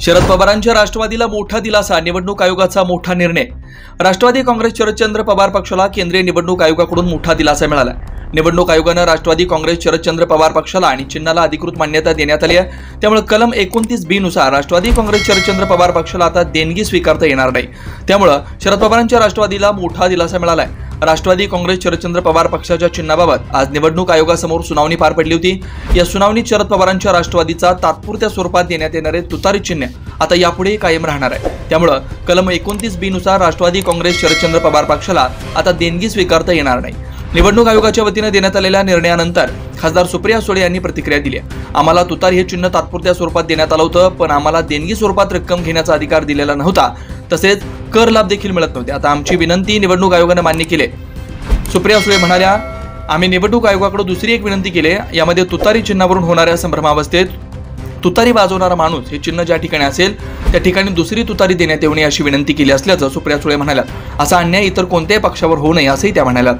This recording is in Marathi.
शरद पवारांच्या राष्ट्रवादीला मोठा दिलासा, निवडणूक आयोगाचा मोठा निर्णय। राष्ट्रवादी काँग्रेस शरदचंद्र पवार पक्षाला केंद्रीय निवडणूक आयोगाकडून मोठा दिलासा मिळाला। निवडणूक आयोगाने राष्ट्रवादी काँग्रेस शरदचंद्र पवार पक्षाला आणि चिन्हाला अधिकृत मान्यता देण्यात आली आहे। त्यामुळे कलम 29B नुसार राष्ट्रवादी काँग्रेस शरदचंद्र पवार पक्षाला आता देणगी स्वीकारता येणार नाही। त्यामुळे शरद पवारांच्या राष्ट्रवादीला मोठा दिलासा मिळाला आहे। राष्ट्रवादी काँग्रेस शरदचंद्र पवार पक्षाच्या चिन्हाबाबत आज निवडणूक आयोगासमोर सुनावणी पार पडली होती। या सुनावणीत शरद पवारांच्या राष्ट्रवादीचा तात्पुरत्या स्वरूपात देण्यात येणारे तुतारी चिन्ह आता यापुढे कायम राहणार आहे। त्यामुळे कलम 29B नुसार राष्ट्रवादी काँग्रेस शरदचंद्र पवार पक्षाला आता देणगी स्वीकारता येणार नाही। निवडणूक आयोगाच्या वतीने देण्यात आलेल्या निर्णयानंतर खासदार सुप्रिया सुळे यांनी प्रतिक्रिया दिली। आम्हाला तुतारी हे चिन्ह तात्पुरत्या स्वरूपात देण्यात आलं होतं, पण आम्हाला देणगी स्वरूपात रक्कम घेण्याचा अधिकार दिलेला नव्हता, तसेच कर लाभ देखील मिळत नव्हते। आता आमची विनंती निवडणूक आयोगाने मान्य केली। सुप्रिया सुळे म्हणाल्या, आम्ही निवडणूक आयोगाकडे दुसरी एक विनंती केली। यामध्ये तुतारी चिन्हावरून होणाऱ्या संभ्रमावस्थेत तुतारी वाजवणारा माणूस हे चिन्ह ज्या ठिकाणी असेल त्या ठिकाणी दुसरी तुतारी देण्यात येऊ नये अशी विनंती केली असल्याचं सुप्रिया सुळे म्हणाल्या। असा अन्याय इतर कोणत्याही पक्षावर होऊ नये असंही त्या म्हणाल्या।